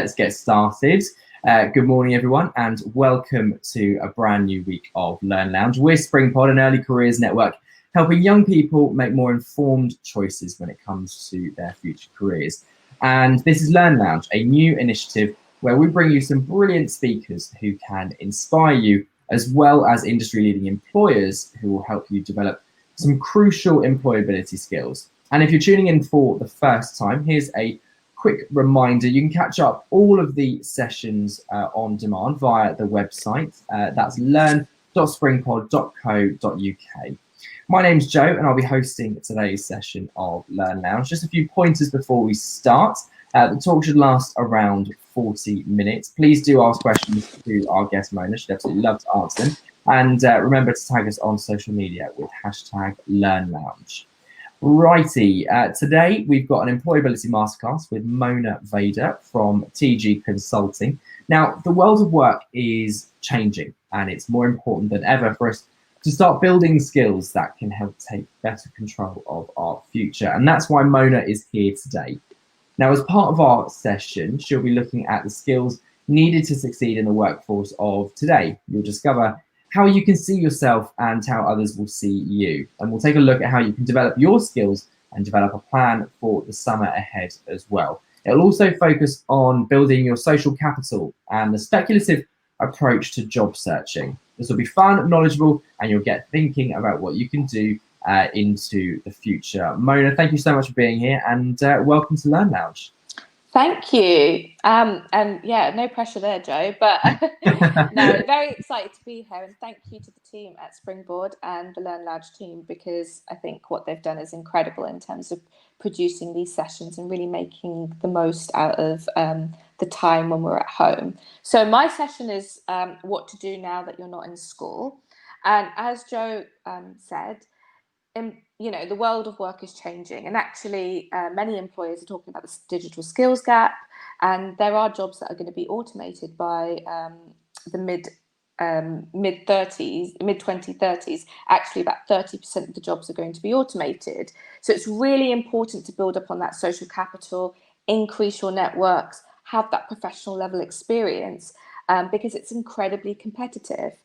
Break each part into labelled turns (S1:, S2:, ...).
S1: Let's get started. Good morning, everyone, and welcome to a brand new week of Learn Lounge. We're SpringPod, an early careers network, helping young people make more informed choices when it comes to their future careers. And this is Learn Lounge, a new initiative where we bring you some brilliant speakers who can inspire you, as well as industry-leading employers who will help you develop some crucial employability skills. And if you're tuning in for the first time, here's a quick reminder. You can catch up all of the sessions on demand via the website. That's learn.springpod.co.uk. My name's Joe, and I'll be hosting today's session of Learn Lounge. Just a few pointers before we start. The talk should last around 40 minutes. Please do ask questions to our guest Mona. She'd absolutely love to answer them. And remember to tag us on social media with #LearnLounge. Righty, today we've got an employability masterclass with Mona Vadher from TG Consulting. Now, the world of work is changing, and it's more important than ever for us to start building skills that can help take better control of our future. And that's why Mona is here today. Now, as part of our session, she'll be looking at the skills needed to succeed in the workforce of today. You'll discover how you can see yourself and how others will see you. And we'll take a look at how you can develop your skills and develop a plan for the summer ahead as well. It'll also focus on building your social capital and the speculative approach to job searching. This will be fun, knowledgeable, and you'll get thinking about what you can do into the future. Mona, thank you so much for being here, and welcome to Learn Lounge.
S2: Thank you. And yeah, no pressure there, Joe, but no, very excited to be here, and thank you to the team at Springboard and the Learn Lounge team, because I think what they've done is incredible in terms of producing these sessions and really making the most out of the time when we're at home. So my session is what to do now that you're not in school. And as Joe said, the world of work is changing, and actually many employers are talking about this digital skills gap, and there are jobs that are going to be automated by the mid 2030s. Actually, about 30% of the jobs are going to be automated. So it's really important to build up on that social capital, increase your networks, have that professional level experience, because it's incredibly competitive.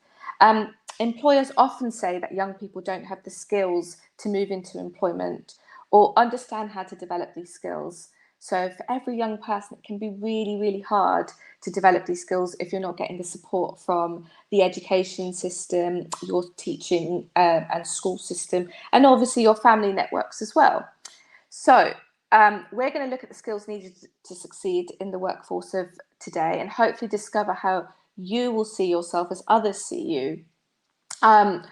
S2: Employers often say that young people don't have the skills to move into employment or understand how to develop these skills. So for every young person, it can be really, really hard to develop these skills if you're not getting the support from the education system, your teaching and school system, and obviously your family networks as well. So we're going to look at the skills needed to succeed in the workforce of today, and hopefully discover how you will see yourself as others see you. I'm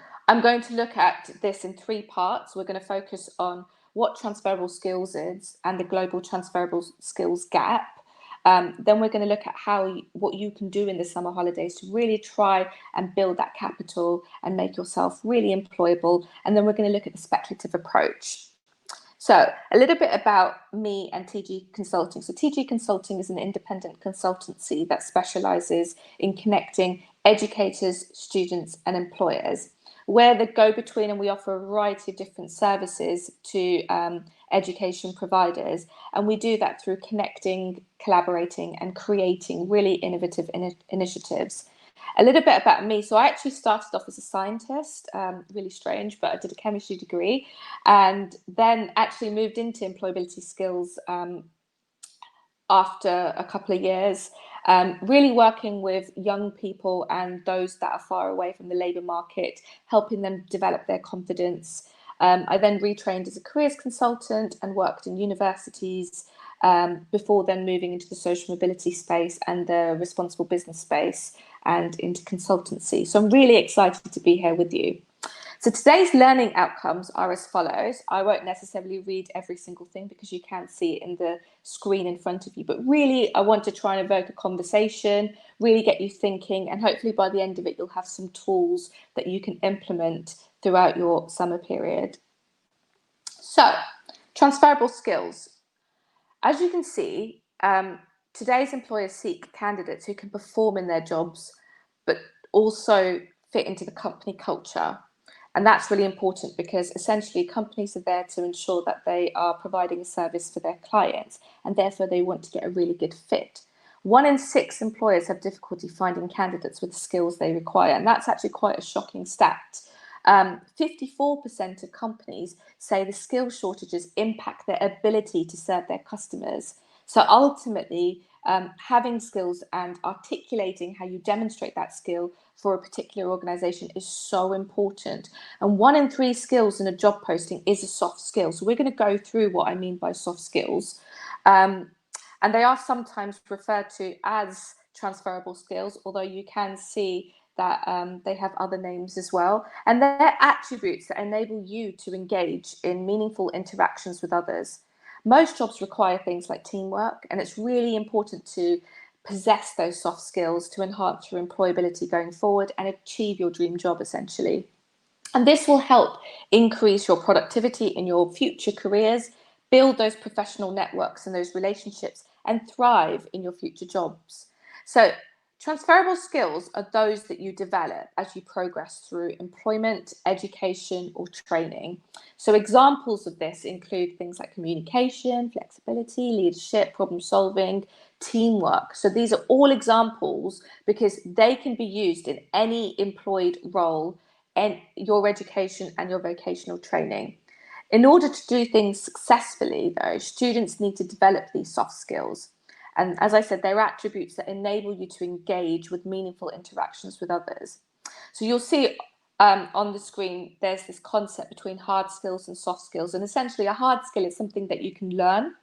S2: going to look at this in three parts. We're going to focus on what transferable skills is and the global transferable skills gap. Then we're going to look at what you can do in the summer holidays to really try and build that capital and make yourself really employable. And then we're going to look at the speculative approach. So a little bit about me and TG Consulting. So TG Consulting is an independent consultancy that specialises in connecting educators, students and employers. We're the go-between, and we offer a variety of different services to education providers. And we do that through connecting, collaborating and creating really innovative initiatives. A little bit about me. So I actually started off as a scientist, really strange, but I did a chemistry degree, and then actually moved into employability skills after a couple of years, really working with young people and those that are far away from the labour market, helping them develop their confidence. I then retrained as a careers consultant and worked in universities before then moving into the social mobility space and the responsible business space and into consultancy. So I'm really excited to be here with you. So today's learning outcomes are as follows. I won't necessarily read every single thing because you can't see it in the screen in front of you, but really I want to try and evoke a conversation, really get you thinking, and hopefully by the end of it you'll have some tools that you can implement throughout your summer period. So, transferable skills. As you can see, today's employers seek candidates who can perform in their jobs, but also fit into the company culture. And that's really important because essentially companies are there to ensure that they are providing a service for their clients, and therefore they want to get a really good fit. 1 in 6 employers have difficulty finding candidates with the skills they require, and that's actually quite a shocking stat. 54% of companies say the skill shortages impact their ability to serve their customers. So ultimately, having skills and articulating how you demonstrate that skill for a particular organization is so important. And 1 in 3 skills in a job posting is a soft skill. So we're going to go through what I mean by soft skills. And they are sometimes referred to as transferable skills, although you can see that they have other names as well. And they're attributes that enable you to engage in meaningful interactions with others. Most jobs require things like teamwork, and it's really important to possess those soft skills to enhance your employability going forward and achieve your dream job, essentially. And this will help increase your productivity in your future careers, build those professional networks and those relationships, and thrive in your future jobs. So transferable skills are those that you develop as you progress through employment, education, or training. So examples of this include things like communication, flexibility, leadership, problem solving, teamwork. So these are all examples because they can be used in any employed role and your education and your vocational training. In order to do things successfully, though, students need to develop these soft skills. And as I said, they're attributes that enable you to engage with meaningful interactions with others. So you'll see on the screen, there's this concept between hard skills and soft skills. And essentially, a hard skill is something that you can learn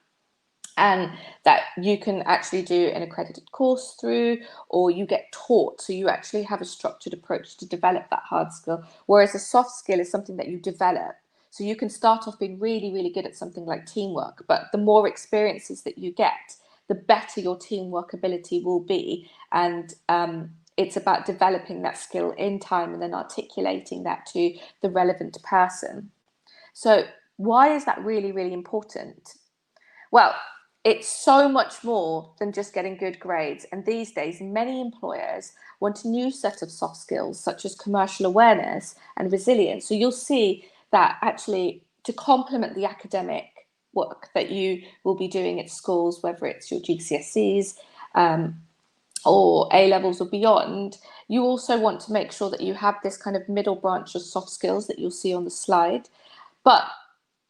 S2: and that you can actually do an accredited course through, or you get taught. So you actually have a structured approach to develop that hard skill. Whereas a soft skill is something that you develop. So you can start off being really, really good at something like teamwork, but the more experiences that you get, the better your teamwork ability will be. And it's about developing that skill in time and then articulating that to the relevant person. So why is that really, really important? Well, it's so much more than just getting good grades. And these days, many employers want a new set of soft skills, such as commercial awareness and resilience. So you'll see that actually to complement the academic work that you will be doing at schools, whether it's your GCSEs or A-levels or beyond, you also want to make sure that you have this kind of middle branch of soft skills that you'll see on the slide. But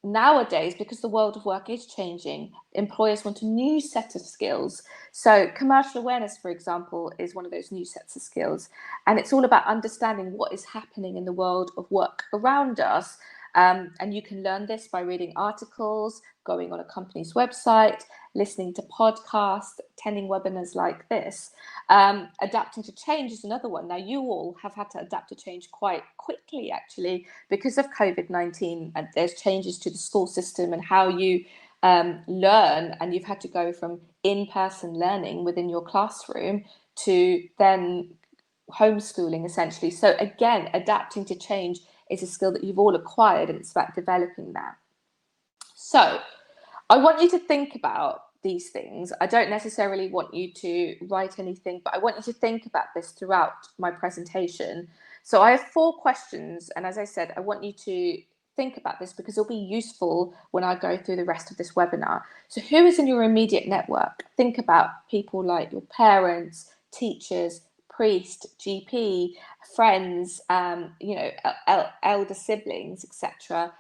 S2: nowadays, because the world of work is changing, employers want a new set of skills. So commercial awareness, for example, is one of those new sets of skills. And it's all about understanding what is happening in the world of work around us. And you can learn this by reading articles, going on a company's website, listening to podcasts, attending webinars like this. Adapting to change is another one. Now, you all have had to adapt to change quite quickly, actually, because of COVID-19. And there's changes to the school system and how you learn, and you've had to go from in-person learning within your classroom to then homeschooling, essentially. So again, adapting to change is a skill that you've all acquired, and it's about developing that. So I want you to think about these things. I don't necessarily want you to write anything, but I want you to think about this throughout my presentation. So I have 4 questions, and as I said, I want you to think about this because it'll be useful when I go through the rest of this webinar. So who is in your immediate network? Think about people like your parents, teachers, priest, GP, friends, elder siblings, etc.,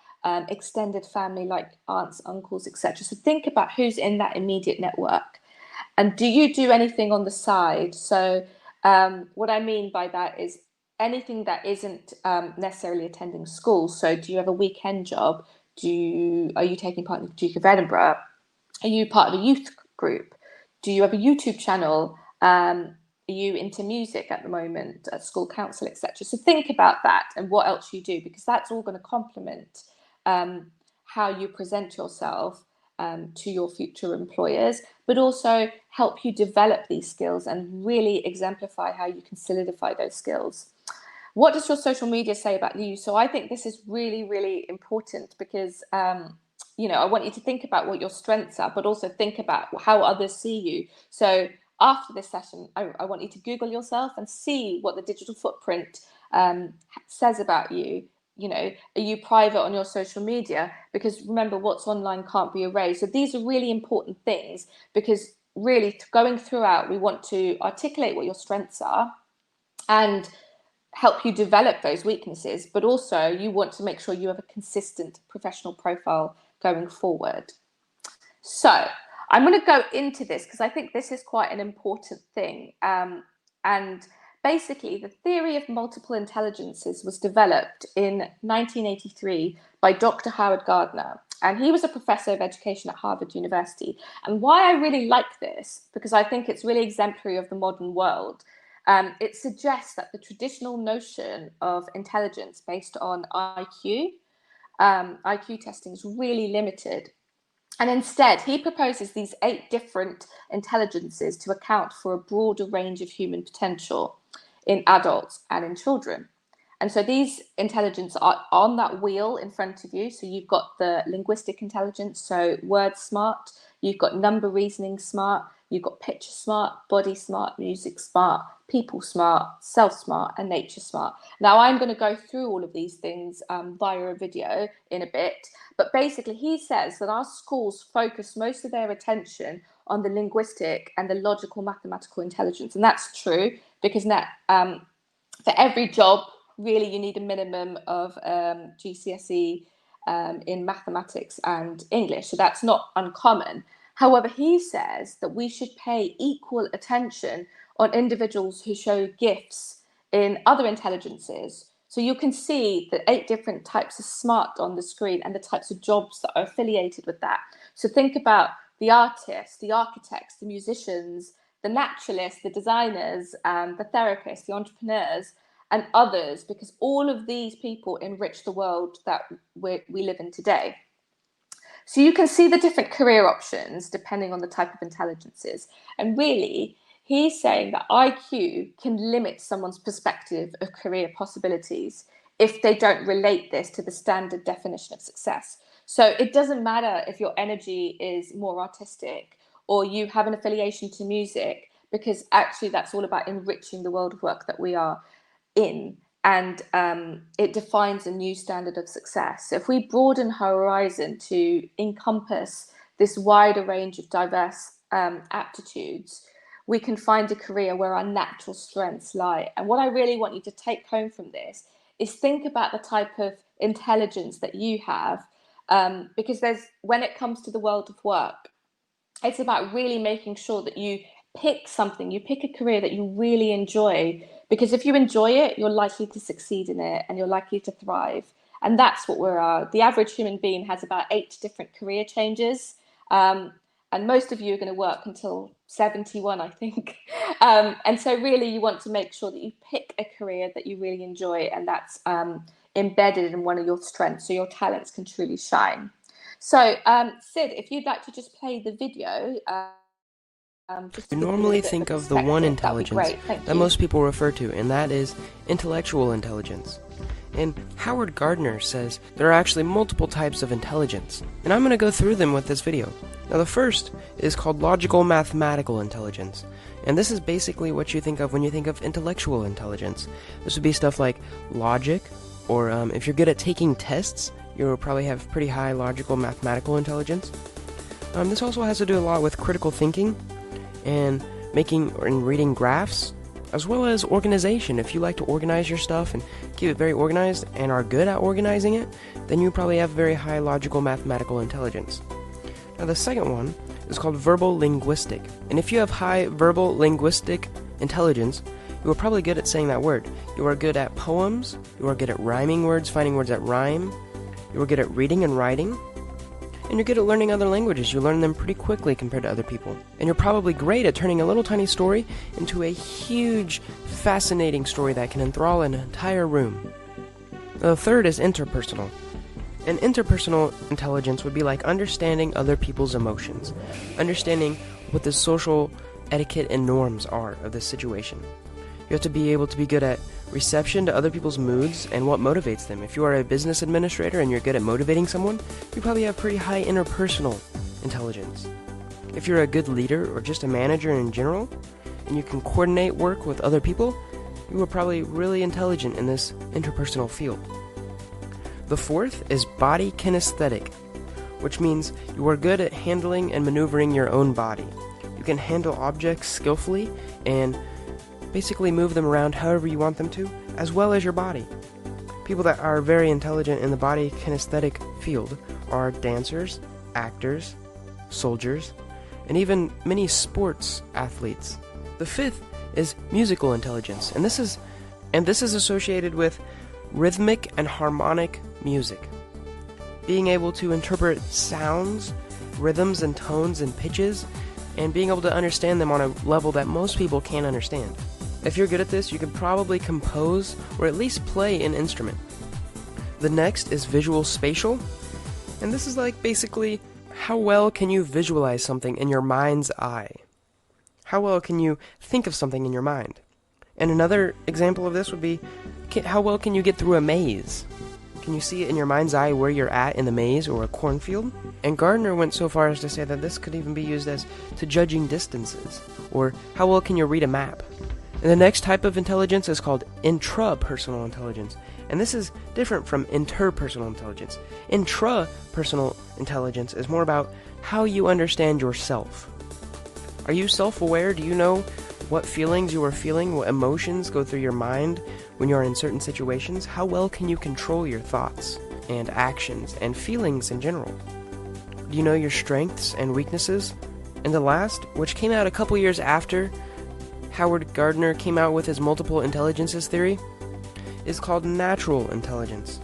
S2: extended family like aunts, uncles, etc. So think about who's in that immediate network. And do you do anything on the side? So what I mean by that is anything that isn't necessarily attending school. So do you have a weekend job? Are you taking part in the Duke of Edinburgh? Are you part of a youth group? Do you have a YouTube channel? Are you into music at the moment, at school council, etc.? So think about that and what else you do, because that's all going to complement how you present yourself to your future employers, but also help you develop these skills and really exemplify how you can solidify those skills. What does your social media say about you? So I think this is really, really important because, I want you to think about what your strengths are, but also think about how others see you. So after this session, I want you to Google yourself and see what the digital footprint says about you. Are you private on your social media? Because remember, what's online can't be erased. So these are really important things because really going throughout, we want to articulate what your strengths are and help you develop those weaknesses, but also you want to make sure you have a consistent professional profile going forward. So I'm going to go into this because I think this is quite an important thing. And basically, the theory of multiple intelligences was developed in 1983 by Dr. Howard Gardner. And he was a professor of education at Harvard University. And why I really like this, because I think it's really exemplary of the modern world, it suggests that the traditional notion of intelligence based on IQ testing is really limited. And instead, he proposes these 8 different intelligences to account for a broader range of human potential in adults and in children. And so these intelligences are on that wheel in front of you. So you've got the linguistic intelligence, so word smart, you've got number reasoning smart, you've got picture smart, body smart, music smart, people smart, self smart, and nature smart. Now I'm going to go through all of these things via a video in a bit, but basically he says that our schools focus most of their attention on the linguistic and the logical mathematical intelligence. And that's true because for every job, really, you need a minimum of GCSE in mathematics and English. So that's not uncommon. However, he says that we should pay equal attention on individuals who show gifts in other intelligences. So you can see the 8 different types of smart on the screen and the types of jobs that are affiliated with that. So think about the artists, the architects, the musicians, the naturalists, the designers, the therapists, the entrepreneurs, and others, because all of these people enrich the world that we live in today. So you can see the different career options depending on the type of intelligences. And really, he's saying that IQ can limit someone's perspective of career possibilities if they don't relate this to the standard definition of success. So it doesn't matter if your energy is more artistic or you have an affiliation to music, because actually that's all about enriching the world of work that we are in, and it defines a new standard of success. So if we broaden horizon to encompass this wider range of diverse aptitudes, we can find a career where our natural strengths lie. And what I really want you to take home from this is think about the type of intelligence that you have, because when it comes to the world of work, it's about really making sure that you pick a career that you really enjoy, because if you enjoy it, you're likely to succeed in it and you're likely to thrive. And that's what the average human being has about 8 different career changes. And most of you are going to work until 71, I think. And so really you want to make sure that you pick a career that you really enjoy and that's embedded in one of your strengths so your talents can truly shine. So Sid, if you'd like to just play the video.
S3: We normally think of the one intelligence that most people refer to, and that is intellectual intelligence. And Howard Gardner says there are actually multiple types of intelligence, and I'm going to go through them with this video. Now the first is called logical mathematical intelligence, and this is basically what you think of when you think of intellectual intelligence. This would be stuff like logic, or if you're good at taking tests, you'll probably have pretty high logical mathematical intelligence. This also has to do a lot with critical thinking, and making and reading graphs, as well as organization. If you like to organize your stuff and keep it very organized and are good at organizing it, then you probably have very high logical mathematical intelligence. Now the second one is called verbal linguistic, and if you have high verbal linguistic intelligence, you are probably good at saying that word. You are good at poems, you are good at rhyming words, finding words that rhyme, you are good at reading and writing, and you're good at learning other languages. You learn them pretty quickly compared to other people. And you're probably great at turning a little tiny story into a huge, fascinating story that can enthrall an entire room. The third is interpersonal. And interpersonal intelligence would be like understanding other people's emotions, understanding what the social etiquette and norms are of this situation. You have to be able to be good at reception to other people's moods and what motivates them. If you are a business administrator and you're good at motivating someone, you probably have pretty high interpersonal intelligence. If you're a good leader or just a manager in general, and you can coordinate work with other people, you are probably really intelligent in this interpersonal field. The fourth is body kinesthetic, which means you are good at handling and maneuvering your own body. You can handle objects skillfully and basically move them around however you want them to, as well as your body. People that are very intelligent in the body kinesthetic field are dancers, actors, soldiers, and even many sports athletes. The fifth is musical intelligence, and this is associated with rhythmic and harmonic music. Being able to interpret sounds, rhythms and tones and pitches, and being able to understand them on a level that most people can't understand. If you're good at this, you can probably compose or at least play an instrument. The next is visual spatial, and this is like basically how well can you visualize something in your mind's eye? How well can you think of something in your mind? And another example of this would be, how well can you get through a maze? Can you see it in your mind's eye where you're at in the maze or a cornfield? And Gardner went so far as to say that this could even be used as to judging distances, or how well can you read a map? And the next type of intelligence is called intrapersonal intelligence, and this is different from interpersonal intelligence. Intrapersonal intelligence is more about how you understand yourself. Are you self-aware? Do you know what feelings you are feeling, what emotions go through your mind when you're in certain situations? How well can you control your thoughts and actions and feelings in general? Do you know your strengths and weaknesses? And the last, which came out a couple years after Howard Gardner came out with his multiple intelligences theory, is called natural intelligence,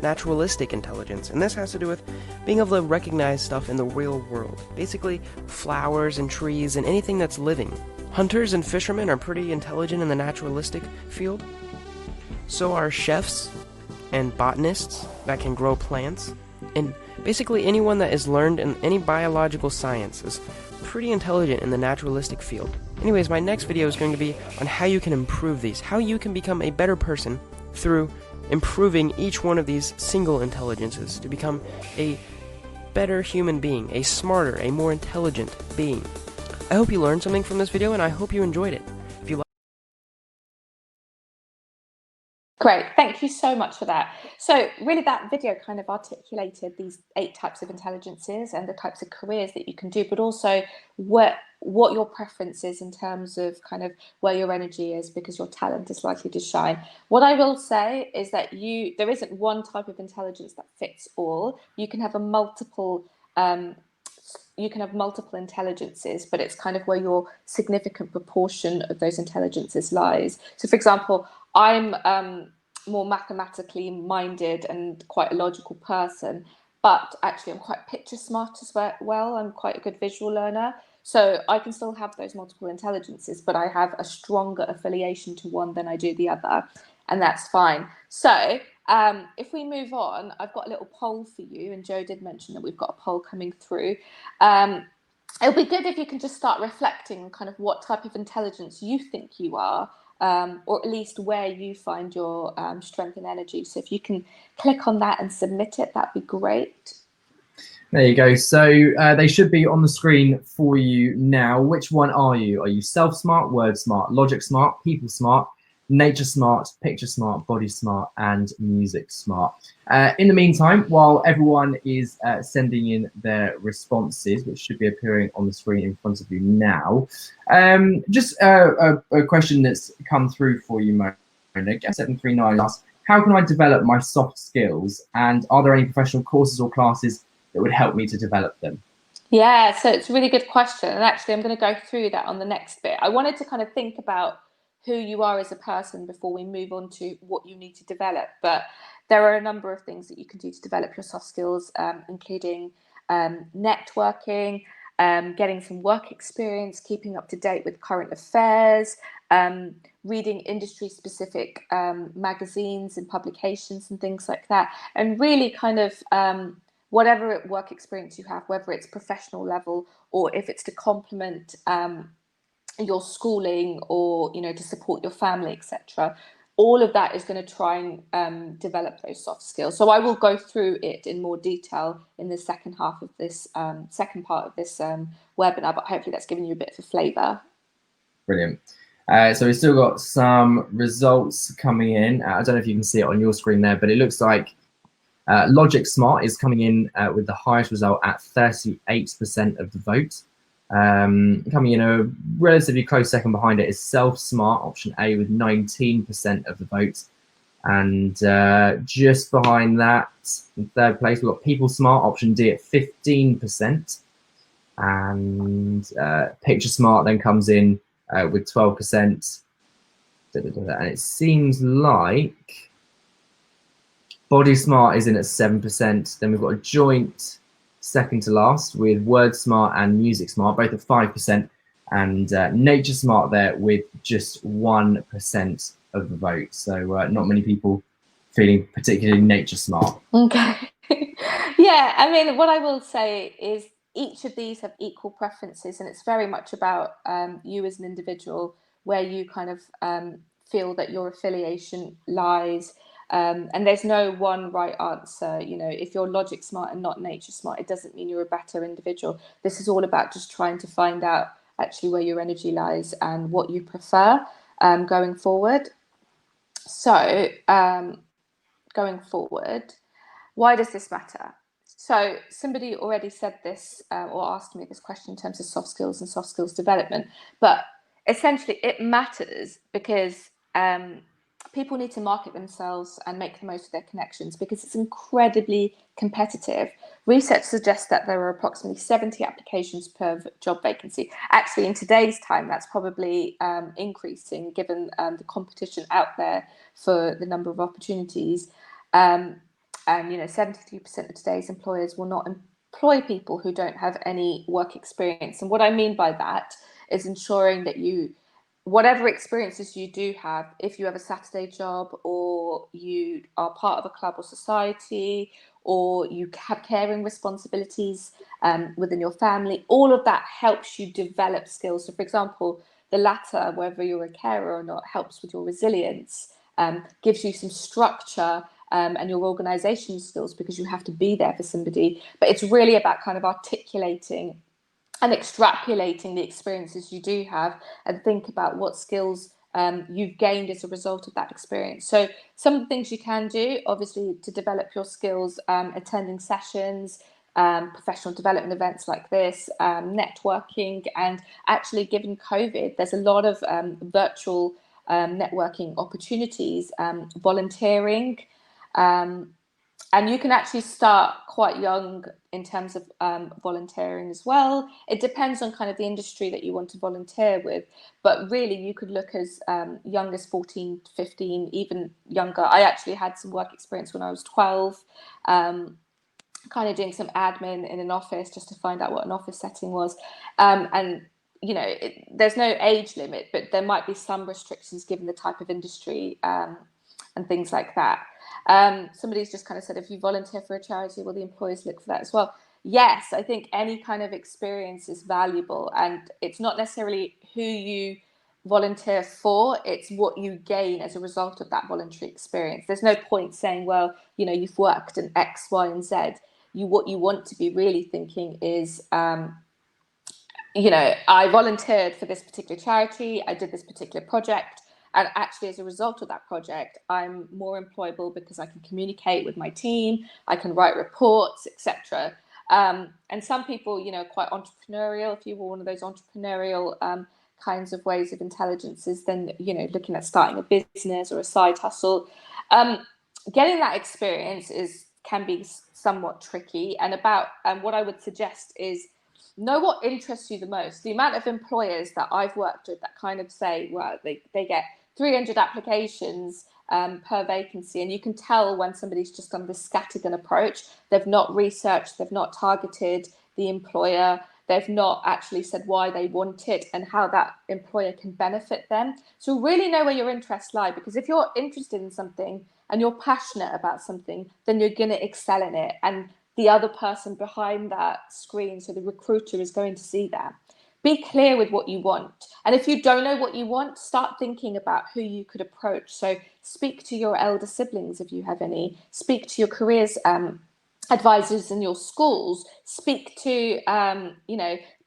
S3: naturalistic intelligence. And this has to do with being able to recognize stuff in the real world. Basically, flowers and trees and anything that's living. Hunters and fishermen are pretty intelligent in the naturalistic field. So are chefs and botanists that can grow plants. And basically anyone that is learned in any biological science is pretty intelligent in the naturalistic field. Anyways, my next video is going to be on how you can improve these, how you can become a better person through improving each one of these single intelligences to become a better human being, a smarter, a more intelligent being. I hope you learned something from this video, and I hope you enjoyed it. If you
S2: Great, thank you so much for that. So really that video kind of articulated these 8 types of intelligences and the types of careers that you can do, but also what your preference is in terms of kind of where your energy is, because your talent is likely to shine. What I will say is that there isn't one type of intelligence that fits all. You can have multiple intelligences, but it's kind of where your significant proportion of those intelligences lies. So for example, I'm more mathematically minded and quite a logical person, but actually I'm quite picture smart as well. I'm quite a good visual learner. So I can still have those multiple intelligences, but I have a stronger affiliation to one than I do the other, and that's fine. So if we move on, I've got a little poll for you, and Joe did mention that we've got a poll coming through. It'll be good if you can just start reflecting on kind of what type of intelligence you think you are, or at least where you find your strength and energy. So if you can click on that and submit it, that'd be great.
S1: There you go. So they should be on the screen for you now. Which one are you? Are you self-smart, word smart, logic smart, people smart, nature smart, picture smart, body smart, and music smart? In the meantime, while everyone is sending in their responses, which should be appearing on the screen in front of you now, just a question that's come through for you, Mona. 739 asks, how can I develop my soft skills, and are there any professional courses or classes that would help me to develop them?
S2: Yeah, so it's a really good question, and actually I'm going to go through that on the next bit. I wanted to kind of think about who you are as a person before we move on to what you need to develop, but there are a number of things that you can do to develop your soft skills, including networking, getting some work experience, keeping up to date with current affairs, reading industry-specific magazines and publications and things like that, and really kind of whatever work experience you have, whether it's professional level or if it's to complement your schooling or, you know, to support your family, etc. All of that is going to try and develop those soft skills. So I will go through it in more detail in the second half of this second part of this webinar, but hopefully that's given you a bit of a flavour. Brilliant.
S1: So we've still got some results coming in. I don't know if you can see it on your screen there, but it looks like Logic Smart is coming in with the highest result at 38% of the vote. Coming in a relatively close second behind it is self-smart, option A, with 19% of the vote. And just behind that, in third place, we've got people smart, option D, at 15%. And picture smart then comes in with 12%. And it seems like body smart is in at 7%. Then we've got a joint second to last with word smart and music smart, both at 5%, and nature smart there with just 1% of the vote. So not many people feeling particularly nature smart.
S2: Okay. Yeah, I mean, what I will say is each of these have equal preferences, and it's very much about you as an individual, where you kind of feel that your affiliation lies. And there's no one right answer. You know, if you're logic smart and not nature smart, it doesn't mean you're a better individual. This is all about just trying to find out actually where your energy lies and what you prefer going forward. So going forward, why does this matter? So somebody already said this or asked me this question in terms of soft skills and soft skills development, but essentially it matters because people need to market themselves and make the most of their connections because it's incredibly competitive. Research suggests that there are approximately 70 applications per job vacancy. Actually, in today's time, that's probably increasing given the competition out there for the number of opportunities. And 73% of today's employers will not employ people who don't have any work experience. And what I mean by that is ensuring that whatever experiences you do have, if you have a Saturday job or you are part of a club or society or you have caring responsibilities within your family, all of that helps you develop skills. So for example, the latter, whether you're a carer or not, helps with your resilience, gives you some structure and your organization skills because you have to be there for somebody. But it's really about kind of articulating and extrapolating the experiences you do have and think about what skills you've gained as a result of that experience. So some of the things you can do, obviously, to develop your skills, attending sessions, professional development events like this, networking, and actually given COVID, there's a lot of virtual networking opportunities, volunteering, and you can actually start quite young in terms of volunteering as well. It depends on kind of the industry that you want to volunteer with, but really you could look as young as 14 to 15, even younger. I actually had some work experience when I was 12, kind of doing some admin in an office just to find out what an office setting was. And there's no age limit, but there might be some restrictions given the type of industry and things like that. Somebody's just kind of said, if you volunteer for a charity, will the employers look for that as well? Yes, I think any kind of experience is valuable, and it's not necessarily who you volunteer for, it's what you gain as a result of that voluntary experience. There's no point saying, well, you've worked in X, Y, and Z. What you want to be really thinking is, I volunteered for this particular charity, I did this particular project, and actually as a result of that project, I'm more employable because I can communicate with my team, I can write reports, etc. And some people, quite entrepreneurial. If you were one of those entrepreneurial kinds of ways of intelligences, then, looking at starting a business or a side hustle. Getting that experience can be somewhat tricky. And what I would suggest is know what interests you the most. The amount of employers that I've worked with that kind of say, well, they get 300 applications per vacancy, and you can tell when somebody's just done this scattergun approach. They've not researched, they've not targeted the employer, they've not actually said why they want it and how that employer can benefit them. So really know where your interests lie, because if you're interested in something and you're passionate about something, then you're going to excel in it, and the other person behind that screen, so the recruiter, is going to see that. Be clear with what you want. And if you don't know what you want, start thinking about who you could approach. So speak to your elder siblings if you have any. Speak to your careers advisors in your schools. Speak to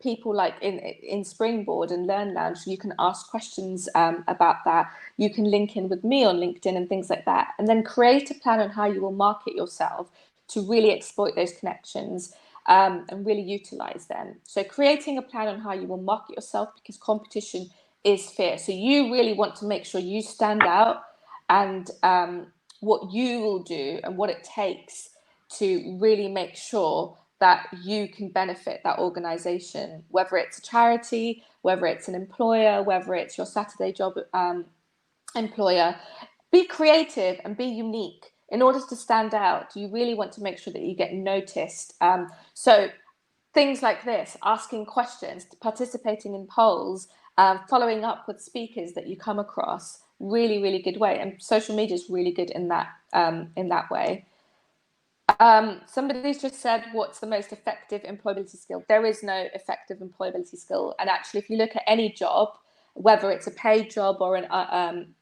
S2: people like in Springboard and Learn Lounge. You can ask questions about that. You can link in with me on LinkedIn and things like that. And then create a plan on how you will market yourself to really exploit those connections. and really utilize them. So creating a plan on how you will market yourself, because competition is fierce. So you really want to make sure you stand out, and what you will do and what it takes to really make sure that you can benefit that organization, whether it's a charity, whether it's an employer, whether it's your Saturday job employer. Be creative and be unique. In order to stand out, you really want to make sure that you get noticed. So things like this, asking questions, participating in polls, following up with speakers that you come across, really, really good way. And social media is really good in that way. Somebody's just said, what's the most effective employability skill? There is no effective employability skill. And actually, if you look at any job, whether it's a paid job or an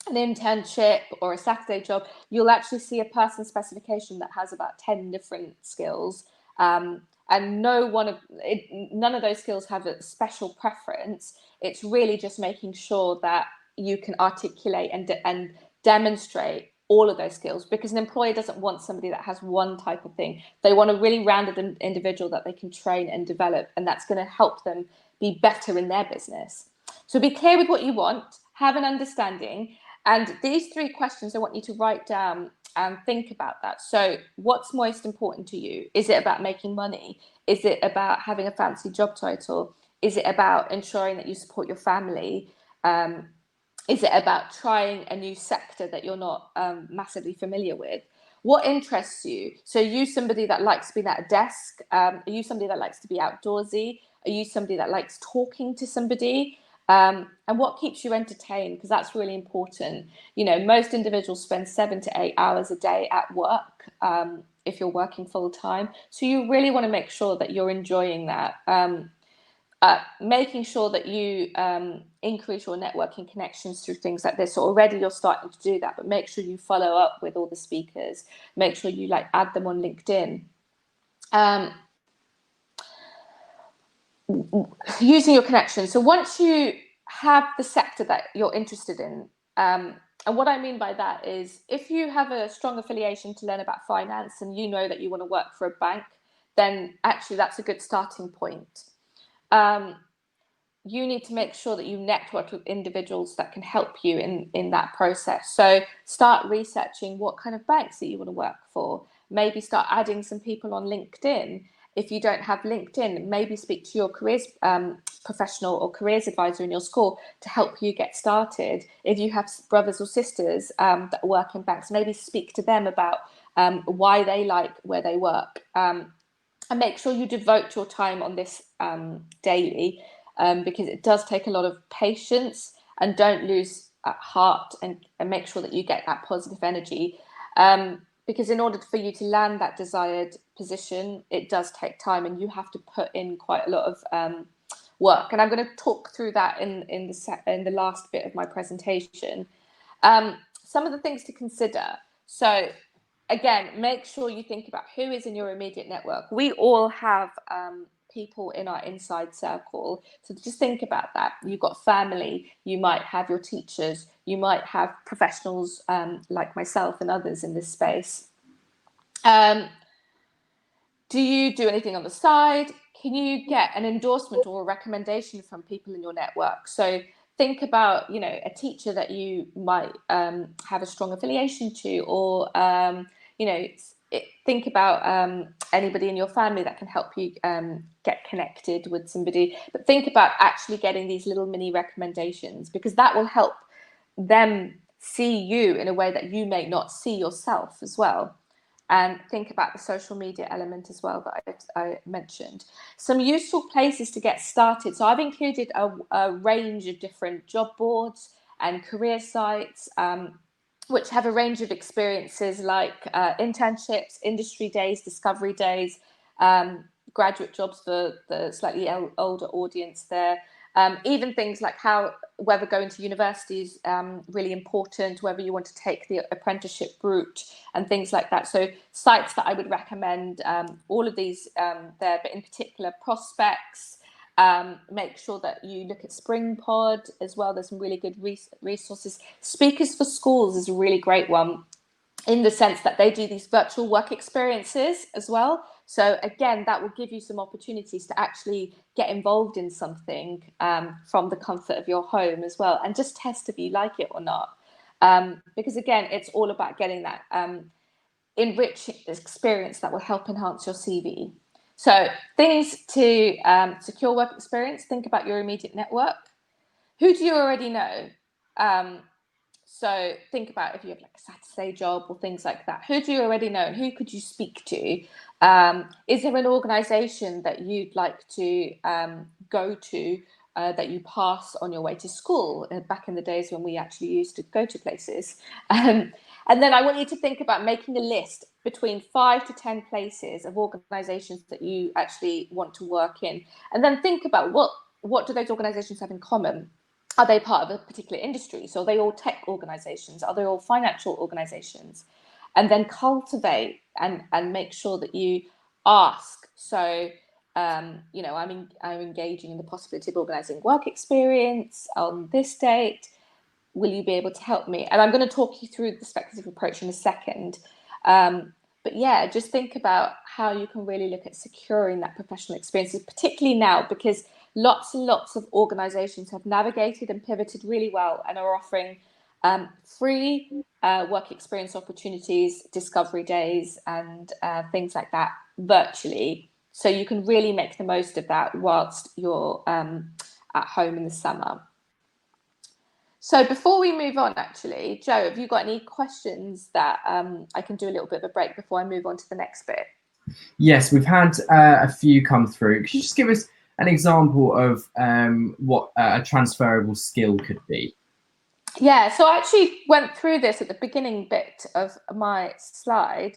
S2: internship or a Saturday job, you'll actually see a person specification that has about 10 different skills. And none of those skills have a special preference. It's really just making sure that you can articulate and demonstrate all of those skills, because an employer doesn't want somebody that has one type of thing. They want a really rounded individual that they can train and develop, and that's going to help them be better in their business. So be clear with what you want, have an understanding, and these 3 questions I want you to write down and think about that. So what's most important to you? Is it about making money? Is it about having a fancy job title? Is it about ensuring that you support your family? Is it about trying a new sector that you're not massively familiar with? What interests you? So are you somebody that likes being at a desk? Are you somebody that likes to be outdoorsy? Are you somebody that likes talking to somebody? And what keeps you entertained? Because that's really important. You know, most individuals spend 7 to 8 hours a day at work if you're working full time. So you really want to make sure that you're enjoying that. Making sure that you increase your networking connections through things like this. So already you're starting to do that, but make sure you follow up with all the speakers. Make sure you add them on LinkedIn. Using your connections. So once you have the sector that you're interested in, and what I mean by that is, if you have a strong affiliation to learn about finance and you know that you want to work for a bank, then actually that's a good starting point. You need to make sure that you network with individuals that can help you in that process. So start researching what kind of banks that you want to work for. Maybe start adding some people on LinkedIn. If you don't have LinkedIn, maybe speak to your careers professional or careers advisor in your school to help you get started. If you have brothers or sisters that work in banks, maybe speak to them about why they like where they work. And make sure you devote your time on this daily, because it does take a lot of patience, and don't lose heart, and make sure that you get that positive energy. Because in order for you to land that desired position, it does take time, and you have to put in quite a lot of work. And I'm going to talk through that in the last bit of my presentation. Some of the things to consider. So again, make sure you think about who is in your immediate network. We all have people in our inside circle. So just think about that. You've got family, you might have your teachers, you might have professionals like myself and others in this space. Do you do anything on the side? Can you get an endorsement or a recommendation from people in your network? So think about, you know, a teacher that you might have a strong affiliation to, or you know, think about anybody in your family that can help you get connected with somebody. But think about actually getting these little mini recommendations, because that will help them see you in a way that you may not see yourself as well. And think about the social media element as well that I mentioned. Some useful places to get started. So I've included a range of different job boards and career sites, which have a range of experiences like internships, industry days, discovery days, graduate jobs for the slightly older audience there. Even things like whether going to university is really important, whether you want to take the apprenticeship route and things like that. So sites that I would recommend, all of these there, but in particular prospects. Make sure that you look at SpringPod as well. There's some really good resources. Speakers for Schools is a really great one, in the sense that they do these virtual work experiences as well. So again, that will give you some opportunities to actually get involved in something from the comfort of your home as well, and just test if you like it or not. Because again, it's all about getting that enriched experience that will help enhance your CV. So things to secure work experience, think about your immediate network. Who do you already know? So think about if you have like a Saturday job or things like that. Who do you already know and who could you speak to? Is there an organisation that you'd like to go to that you pass on your way to school? Back in the days when we actually used to go to places. And then I want you to think about making a list between 5 to 10 places of organisations that you actually want to work in. And then think about what do those organisations have in common? Are they part of a particular industry? So are they all tech organizations? Are they all financial organizations? And then cultivate and make sure that you ask. So, you know, I'm engaging in the possibility of organizing work experience on this date. Will you be able to help me? And I'm going to talk you through the speculative approach in a second. But yeah, just think about how you can really look at securing that professional experience, particularly now, because lots and lots of organizations have navigated and pivoted really well and are offering free work experience opportunities, discovery days, and things like that virtually. So you can really make the most of that whilst you're at home in the summer. So before we move on, actually, Joe, have you got any questions that I can do a little bit of a break before I move on to the next bit?
S1: Yes, we've had a few come through. Could you just give us an example of what a transferable skill could be?
S2: Yeah, so I actually went through this at the beginning bit of my slide.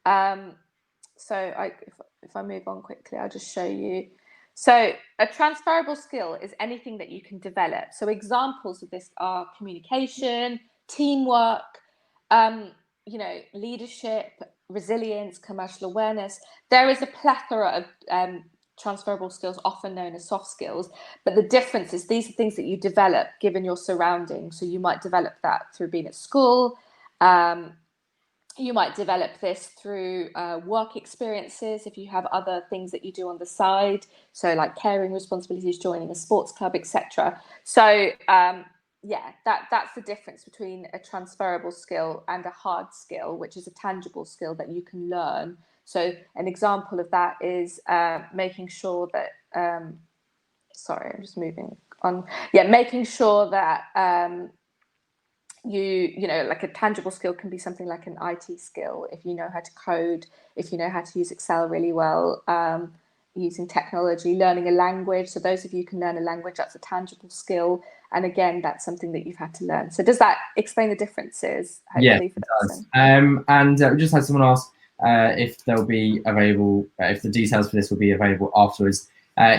S2: So if I move on quickly, I'll just show you. So a transferable skill is anything that you can develop. So examples of this are communication, teamwork, you know, leadership, resilience, commercial awareness. There is a plethora of transferable skills, often known as soft skills, but the difference is these are things that you develop given your surroundings. So you might develop that through being at school. You might develop this through work experiences if you have other things that you do on the side, so like caring responsibilities, joining a sports club, etc. So yeah, that's the difference between a transferable skill and a hard skill, which is a tangible skill that you can learn. So an example of that is making sure that sorry, I'm just moving on. Yeah, making sure that you know, like a tangible skill can be something like an IT skill. If you know how to code, if you know how to use Excel really well, using technology, learning a language. So those of you who can learn a language, that's a tangible skill. And again, that's something that you've had to learn. So does that explain the differences?
S1: Yeah, it does. And we just had someone ask if they'll be available, if the details for this will be available afterwards.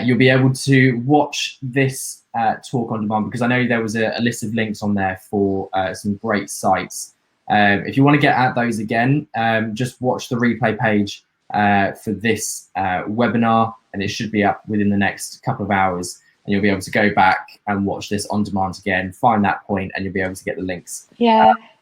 S1: You'll be able to watch this talk on demand, because I know there was a list of links on there for some great sites. If you want to get at those again, just watch the replay page for this webinar, and it should be up within the next couple of hours, and you'll be able to go back and watch this on demand again, find that point, and you'll be able to get the links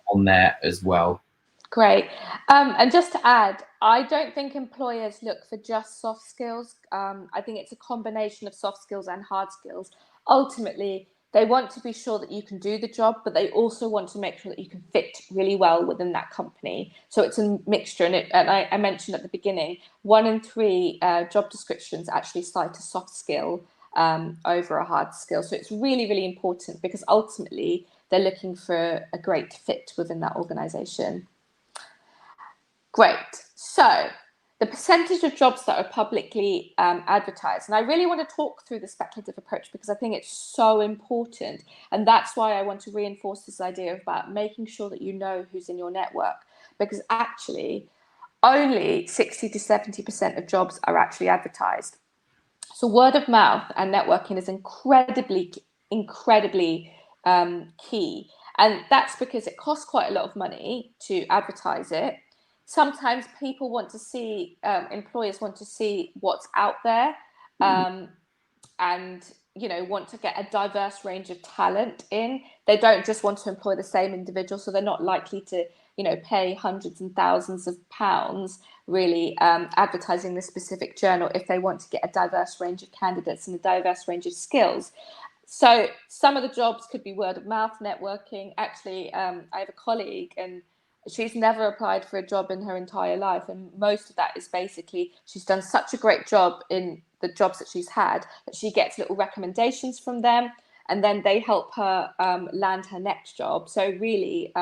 S1: on there as well.
S2: Great. And just to add, I don't think employers look for just soft skills. I think it's a combination of soft skills and hard skills. Ultimately, they want to be sure that you can do the job, but they also want to make sure that you can fit really well within that company. So it's a mixture. And I mentioned at the beginning, 1 in 3 job descriptions actually cite a soft skill over a hard skill. So it's really, really important, because ultimately they're looking for a great fit within that organization. Great. So the percentage of jobs that are publicly advertised, and I really want to talk through the speculative approach because I think it's so important, and that's why I want to reinforce this idea about making sure that you know who's in your network, because actually only 60 to 70% of jobs are actually advertised. So word of mouth and networking is incredibly key, and that's because it costs quite a lot of money to advertise it. Sometimes people want to see, employers want to see what's out there, and want to get a diverse range of talent in. They don't just want to employ the same individual, so they're not likely to, pay hundreds and thousands of pounds really advertising this specific journal if they want to get a diverse range of candidates and a diverse range of skills. So some of the jobs could be word of mouth, networking. Actually, I have a colleague and she's never applied for a job in her entire life. And most of that is basically she's done such a great job in the jobs that she's had that she gets little recommendations from them. And then they help her land her next job. So really,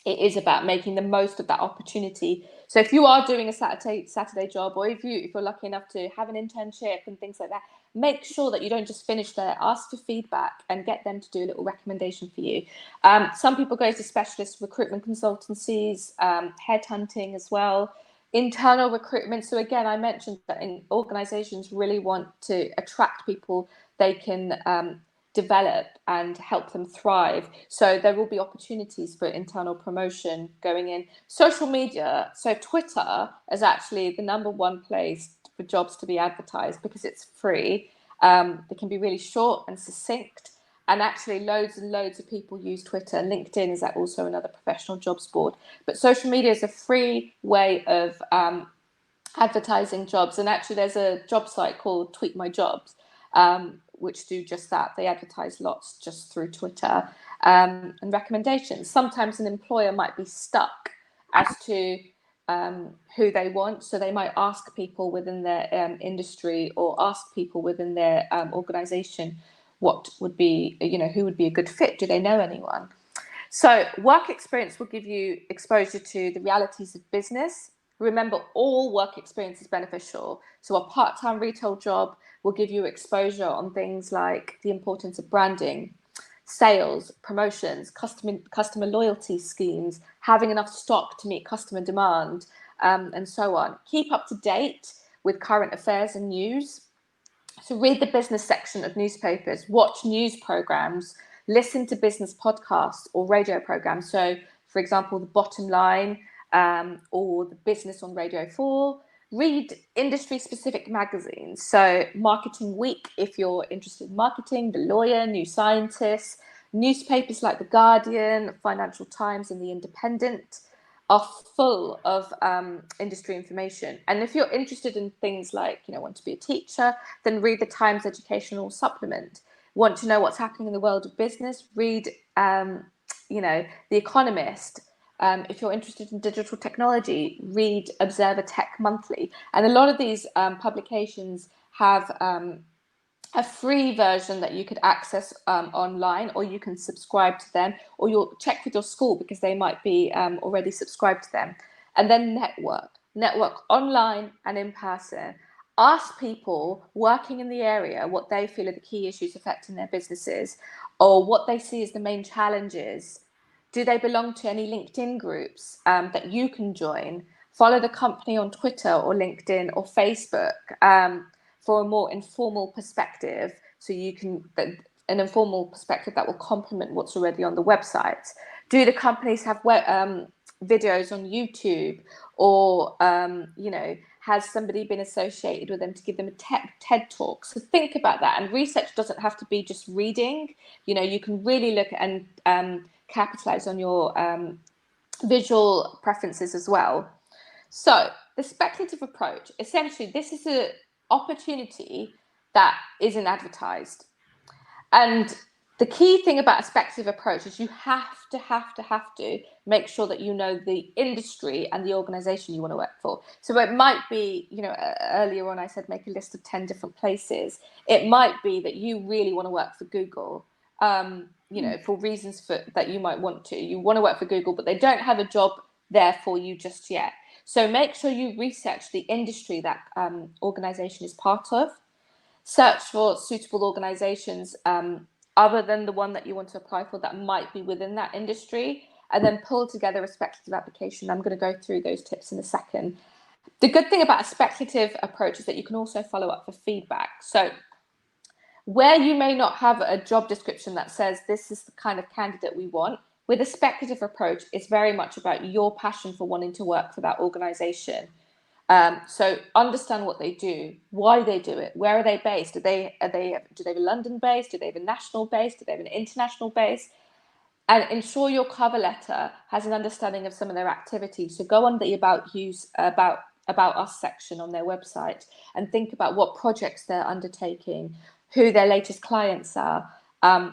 S2: it is about making the most of that opportunity. So if you are doing a Saturday job, or if you're lucky enough to have an internship and things like that, make sure that you don't just finish there. Ask for feedback and get them to do a little recommendation for you. Some people go to specialist recruitment consultancies, headhunting as well, internal recruitment. So again, I mentioned that organizations really want to attract people they can develop and help them thrive. So there will be opportunities for internal promotion going in. Social media, so Twitter is actually the #1 place for jobs to be advertised because it's free. They can be really short and succinct. And actually loads and loads of people use Twitter. LinkedIn is also another professional jobs board. But social media is a free way of advertising jobs. And actually there's a job site called Tweet My Jobs, which do just that. They advertise lots just through Twitter and recommendations. Sometimes an employer might be stuck as to who they want. So they might ask people within their industry or ask people within their organization what would be, who would be a good fit? Do they know anyone? So work experience will give you exposure to the realities of business. Remember, all work experience is beneficial. So a part-time retail job will give you exposure on things like the importance of branding, sales, promotions, customer loyalty schemes, having enough stock to meet customer demand, and so on. Keep up to date with current affairs and news. So read the business section of newspapers, watch news programs, listen to business podcasts or radio programs. So, for example, The Bottom Line or The Business on Radio 4. Read industry-specific magazines. So Marketing Week, if you're interested in marketing, The Lawyer, New Scientist. Newspapers like The Guardian, Financial Times and The Independent are full of industry information. And if you're interested in things like, want to be a teacher, then read the Times Educational Supplement. Want to know what's happening in the world of business? Read, The Economist. If you're interested in digital technology, read Observer Tech Monthly. And a lot of these publications have a free version that you could access online, or you can subscribe to them, or you'll check with your school because they might be already subscribed to them. And then network online and in person. Ask people working in the area what they feel are the key issues affecting their businesses, or what they see as the main challenges. Do they belong to any LinkedIn groups that you can join? Follow the company on Twitter or LinkedIn or Facebook for a more informal perspective. So you can, an informal perspective that will complement what's already on the website. Do the companies have videos on YouTube, or, has somebody been associated with them to give them a TED talk? So think about that. And research doesn't have to be just reading. You can really look at and capitalize on your visual preferences as well. So the speculative approach, essentially, this is an opportunity that isn't advertised. And the key thing about a speculative approach is you have to make sure that you know the industry and the organization you want to work for. So it might be, earlier on I said make a list of 10 different places. It might be that you really want to work for Google, for reasons that you might want to. You want to work for Google, but they don't have a job there for you just yet. So make sure you research the industry that organization is part of. Search for suitable organizations other than the one that you want to apply for that might be within that industry, and then pull together a speculative application. I'm going to go through those tips in a second. The good thing about a speculative approach is that you can also follow up for feedback. So where you may not have a job description that says this is the kind of candidate we want, with a speculative approach, it's very much about your passion for wanting to work for that organization. So understand what they do, why they do it, where are they based? Do they have a London base? Do they have a national base? Do they have an international base? And ensure your cover letter has an understanding of some of their activities. So go on the about us section on their website and think about what projects they're undertaking, who their latest clients are, and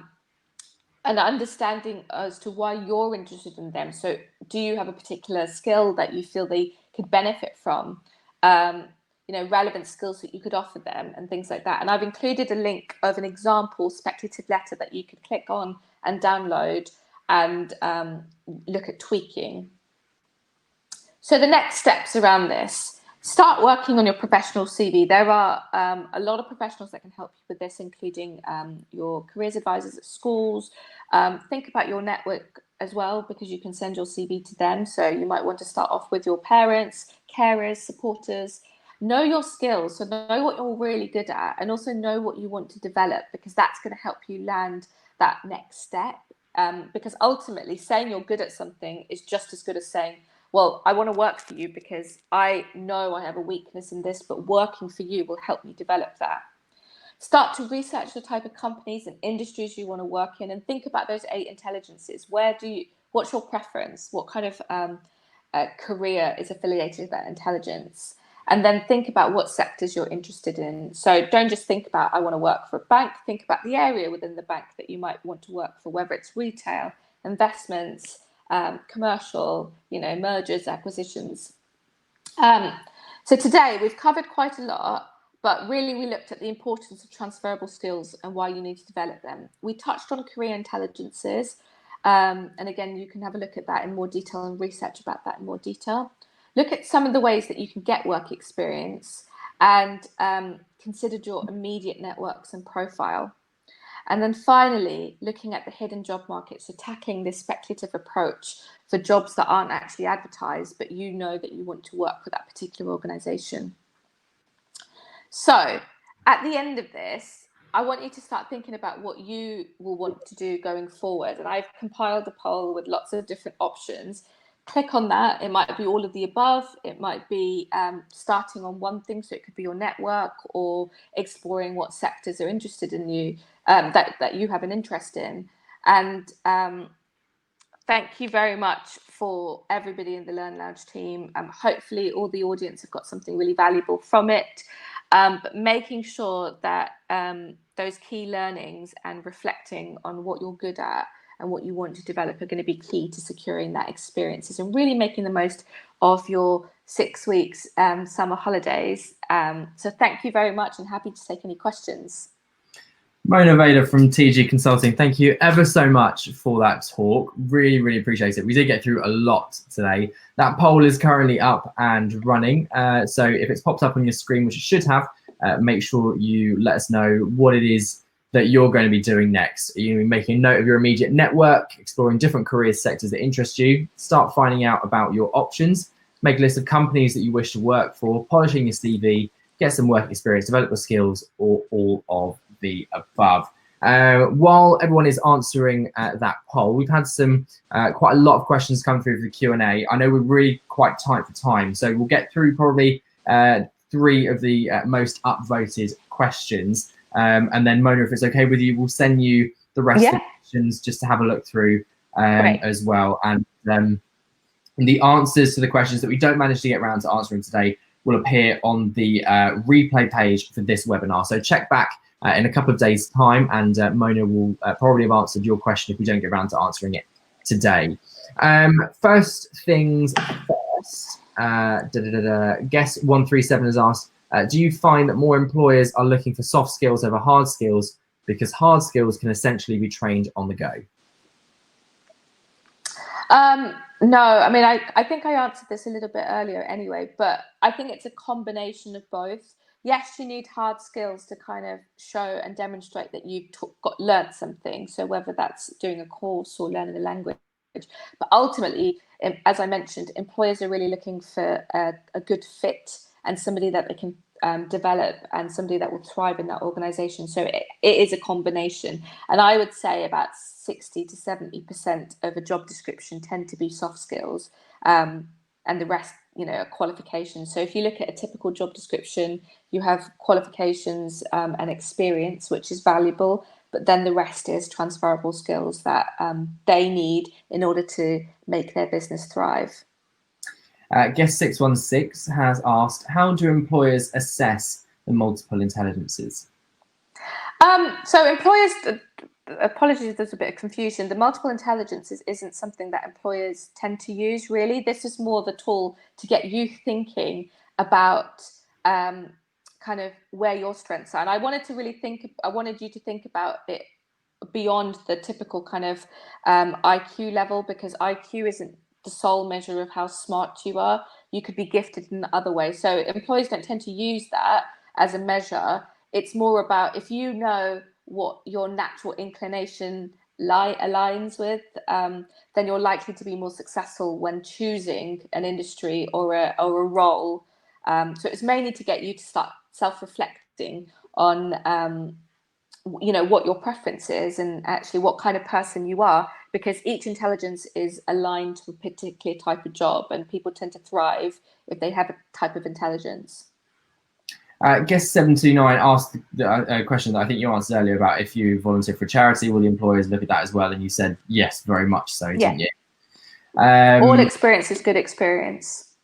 S2: understanding as to why you're interested in them. So do you have a particular skill that you feel they could benefit from? Relevant skills that you could offer them and things like that. And I've included a link of an example speculative letter that you could click on and download and look at tweaking. So the next steps around this: start working on your professional CV. There are a lot of professionals that can help you with this, including your careers advisors at schools. Think about your network as well, because you can send your CV to them. So you might want to start off with your parents, carers, supporters. Know your skills, so know what you're really good at, and also know what you want to develop, because that's going to help you land that next step. Because ultimately, saying you're good at something is just as good as saying, well, I want to work for you because I know I have a weakness in this, but working for you will help me develop that. Start to research the type of companies and industries you want to work in, and think about those 8 intelligences. What's your preference? What kind of career is affiliated with that intelligence? And then think about what sectors you're interested in. So don't just think about, I want to work for a bank. Think about the area within the bank that you might want to work for, whether it's retail, investments, commercial, mergers, acquisitions. So today we've covered quite a lot, but really we looked at the importance of transferable skills and why you need to develop them. We touched on career intelligences. And again, you can have a look at that in more detail and research about that in more detail. Look at some of the ways that you can get work experience, and consider your immediate networks and profile. And then finally, looking at the hidden job market, so tackling this speculative approach for jobs that aren't actually advertised, but you know that you want to work for that particular organisation. So at the end of this, I want you to start thinking about what you will want to do going forward. And I've compiled a poll with lots of different options. Click on that. It might be all of the above. It might be starting on one thing, so it could be your network, or exploring what sectors are interested in you, that you have an interest in. And thank you very much for everybody in the Learn Lounge team. Hopefully all the audience have got something really valuable from it, but making sure that those key learnings and reflecting on what you're good at and what you want to develop are going to be key to securing that experiences and really making the most of your 6 weeks summer holidays. So thank you very much, and happy to take any questions.
S1: Mona Vadher from TG Consulting, thank you ever so much for that talk. Really, really appreciate it. We did get through a lot today. That poll is currently up and running. So if it's popped up on your screen, which it should have, make sure you let us know what it is that you're going to be doing next. You're going to be making a note of your immediate network, exploring different career sectors that interest you, start finding out about your options, make a list of companies that you wish to work for, polishing your CV, get some work experience, develop your skills, or all of the above. While everyone is answering that poll, we've had some quite a lot of questions come through for the Q&A. I know we're really quite tight for time, so we'll get through probably 3 of the most upvoted questions. And then Mona, if it's okay with you, we'll send you the rest of the questions just to have a look through as well. And the answers to the questions that we don't manage to get around to answering today will appear on the replay page for this webinar. So check back in a couple of days' time, and Mona will probably have answered your question if we don't get around to answering it today. First things first, Guest 137 has asked, do you find that more employers are looking for soft skills over hard skills, because hard skills can essentially be trained on the go?
S2: No, I mean, I think I answered this a little bit earlier anyway, but I think it's a combination of both. Yes, you need hard skills to kind of show and demonstrate that you've learned something. So whether that's doing a course or learning a language, but ultimately, as I mentioned, employers are really looking for a good fit and somebody that they can develop and somebody that will thrive in that organization. So it is a combination. And I would say about 60 to 70% of a job description tend to be soft skills, and the rest a qualification. So if you look at a typical job description, you have qualifications and experience, which is valuable, but then the rest is transferable skills that they need in order to make their business thrive.
S1: Guest 616 has asked, how do employers assess the multiple intelligences?
S2: So employers, apologies, there's a bit of confusion. The multiple intelligences isn't something that employers tend to use, really. This is more of a tool to get you thinking about kind of where your strengths are. And I wanted you to think about it beyond the typical kind of IQ level, because IQ isn't the sole measure of how smart you are. You could be gifted in other ways. So employers don't tend to use that as a measure. It's more about if you know what your natural inclination aligns with, then you're likely to be more successful when choosing an industry or a role. So it's mainly to get you to start self-reflecting on what your preference is and actually what kind of person you are, because each intelligence is aligned to a particular type of job, and people tend to thrive if they have a type of intelligence.
S1: Guest 729 asked a question that I think you answered earlier about if you volunteer for a charity, will the employers look at that as well? And you said yes, very much so, didn't you?
S2: All experience is good experience.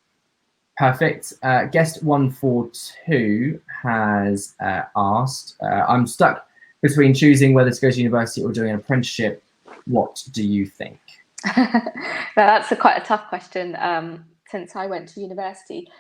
S1: Perfect. Guest 142 has asked, I'm stuck between choosing whether to go to university or doing an apprenticeship. What do you think?
S2: That's quite a tough question. Since I went to university,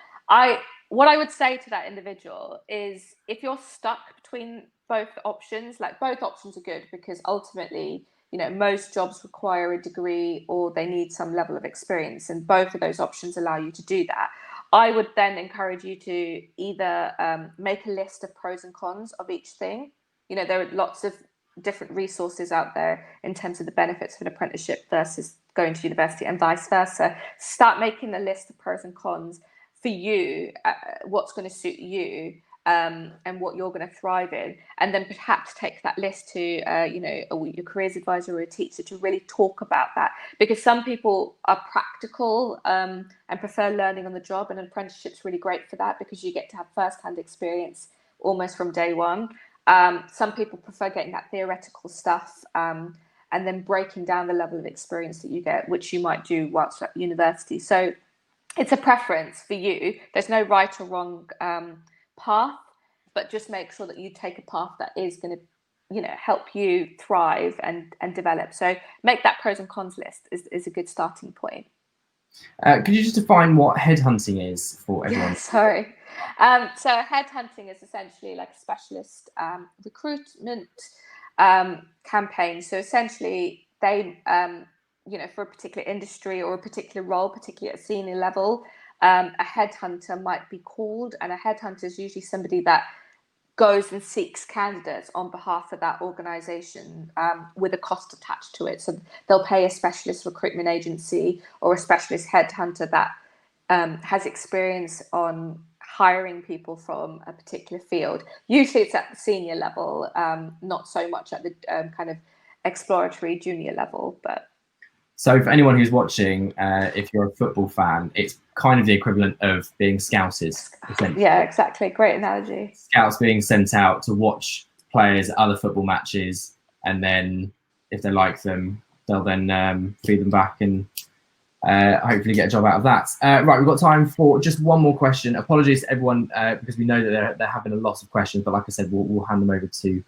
S2: what I would say to that individual is, if you're stuck between both options, like both options are good, because ultimately, most jobs require a degree or they need some level of experience, and both of those options allow you to do that. I would then encourage you to either make a list of pros and cons of each thing. There are lots of different resources out there in terms of the benefits of an apprenticeship versus going to university, and vice versa. Start making a list of pros and cons for you, what's going to suit you, and what you're going to thrive in, and then perhaps take that list to your careers advisor or a teacher to really talk about that, because some people are practical and prefer learning on the job, and an apprenticeship's really great for that because you get to have first-hand experience almost from day one. Some people prefer getting that theoretical stuff and then breaking down the level of experience that you get, which you might do whilst at university. So it's a preference for you. There's no right or wrong path, but just make sure that you take a path that is going to, help you thrive and develop. So make that pros and cons list is a good starting point.
S1: Could you just define what headhunting is for everyone?
S2: Yeah, sorry. So headhunting is essentially like a specialist recruitment campaign. So essentially they, for a particular industry or a particular role, particularly at a senior level, a headhunter might be called, and a headhunter is usually somebody that goes and seeks candidates on behalf of that organization with a cost attached to it. So they'll pay a specialist recruitment agency or a specialist headhunter that has experience on hiring people from a particular field. Usually it's at the senior level, not so much at the kind of exploratory junior level. But
S1: so for anyone who's watching, if you're a football fan, it's kind of the equivalent of being scouted.
S2: Yeah, exactly. Great analogy.
S1: Scouts being sent out to watch players at other football matches, and then if they like them, they'll then feed them back and hopefully get a job out of that. Right, we've got time for just one more question. Apologies to everyone because we know that there have been a lot of questions, but like I said, we'll hand them over to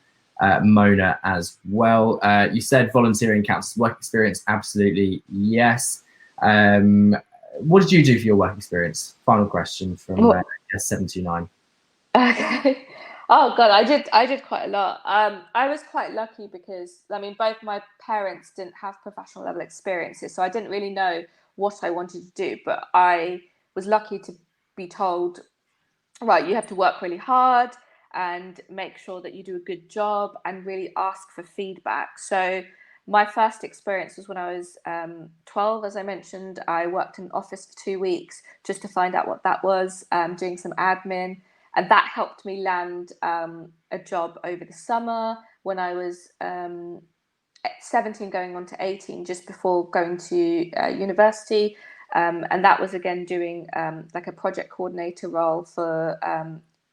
S1: Mona as well. You said volunteering counts as work experience. Absolutely, yes. What did you do for your work experience? Final question from 729.
S2: Okay. Oh God, I did quite a lot. I was quite lucky because both my parents didn't have professional level experiences, so I didn't really know what I wanted to do. But I was lucky to be told, right, you have to work really hard and make sure that you do a good job and really ask for feedback. So my first experience was when I was 12, as I mentioned. I worked in an office for 2 weeks just to find out what that was, doing some admin. And that helped me land a job over the summer when I was 17 going on to 18, just before going to university. And that was again doing like a project coordinator role for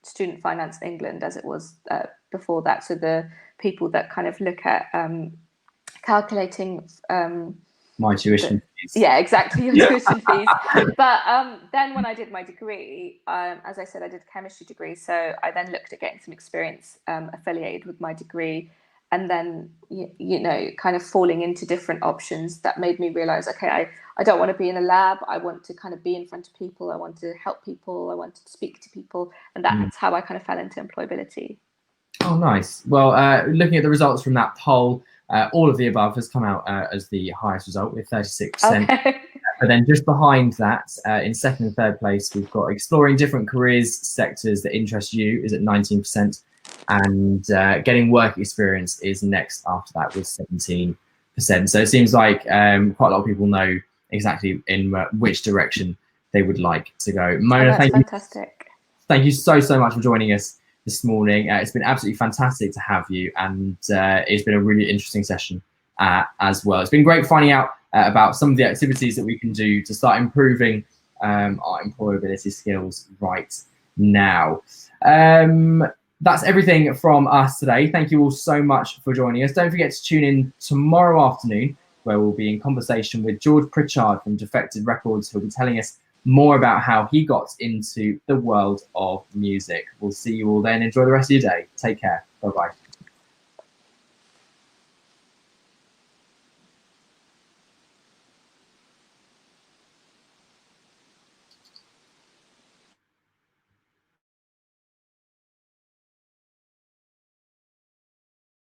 S2: Student Finance England, as it was before that. So the people that kind of look at calculating
S1: my tuition fees.
S2: Yeah, exactly, your tuition fees. But then when I did my degree, as I said, I did a chemistry degree. So I then looked at getting some experience affiliated with my degree, and then, you know, kind of falling into different options that made me realize, okay, I don't want to be in a lab. I want to kind of be in front of people. I want to help people. I want to speak to people. And that's how I kind of fell into employability.
S1: Oh, nice. Well, looking at the results from that poll, all of the above has come out as the highest result with 36%.
S2: Okay.
S1: But then just behind that, in second and third place, we've got exploring different careers, sectors that interest you is at 19%. And getting work experience is next after that with 17%. So it seems like quite a lot of people know exactly in which direction they would like to go. Mona,
S2: fantastic.
S1: Thank you so much for joining us this morning. It's been absolutely fantastic to have you, and it's been a really interesting session as well. It's been great finding out about some of the activities that we can do to start improving our employability skills right now. That's everything from us today. Thank you all so much for joining us. Don't forget to tune in tomorrow afternoon, where we'll be in conversation with George Pritchard from Defected Records, who'll be telling us more about how he got into the world of music. We'll see you all then. Enjoy the rest of your day. Take care. Bye-bye.